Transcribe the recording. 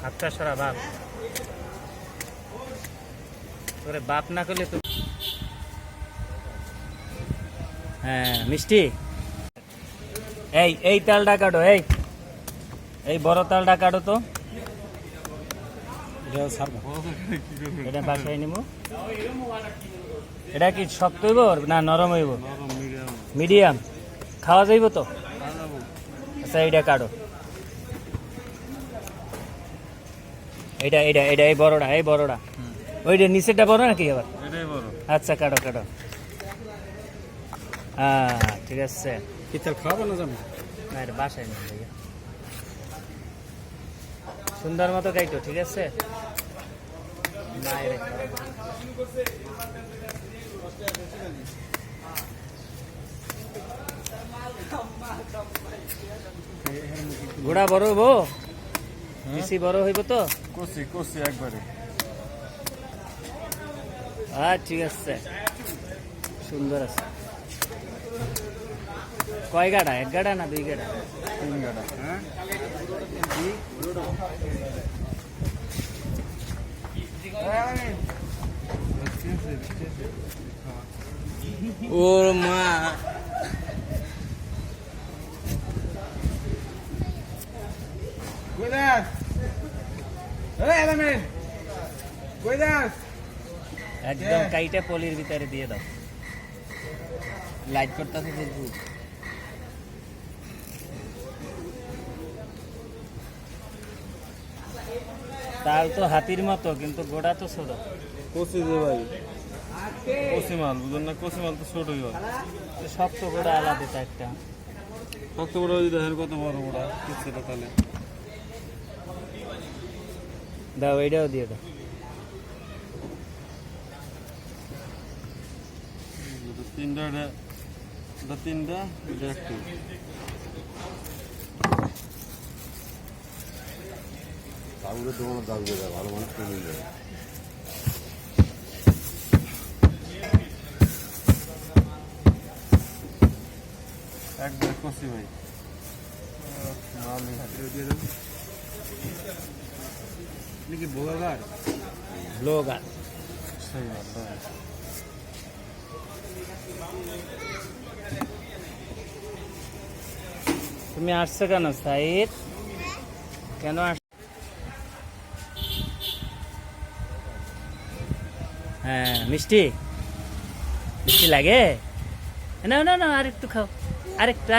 আচ্ছা সারা বাপ তোরে বাপ না করলে তো। হ্যাঁ মিষ্টি, এই তালটা কাটো, এই বড় তালটা কাটো তো। এটা বাসায় নিব। এটা কি শক্ত হইব না নরম হইব? মিডিয়াম। খাওয়া যাইব তো? আচ্ছা এইটা কাটো, এইটা এই বড়টা ওইটা নিচেরটা বড় নাকি আবার? আচ্ছা কাটো ঠিক আছে। খাওয়াবো না যাবো না এটা বাসায় নিব। সুন্দর মতো গাইতো, ঠিক আছে। ঘোড়া বড় হইব, বেশি বড় হইব তো? কষি একবারে। ঠিক আছে, সুন্দর আছে। কয় গাড়া? এক গাড়া না দুই গাড়া? 3 গাড়া। ওর মা একদম কাইটা পলির ভিতরে দিয়ে দাও। লাইট করতেছে দেখবো। তাল তো হাতির মতো, কিন্তু গোড়া তো ছোট। কষি যে ভাই, কষি মাল বুঝলেন না? কষি মাল তো ছোট হইব। শক্ত গোড়া আলাদা তো একটা। শক্ত গোড়া যদি দেখেন কত বড় গোড়া কিচ্ছে তাহলে। দাও এইটাও দিয়ে দাও। তিনটা এটা একটু দাগুলো দোকানে দাগ দিয়ে ভালো মানুষ কিনে যায়। একবার কষি ভাই দিয়ে দেবো নাকি বোগাগার ব্লগার। সেই তুমি আসছো কেন সাইদ? কেন হ্যাঁ মিষ্টি লাগে? না আরেকটু খাও, আরেকটু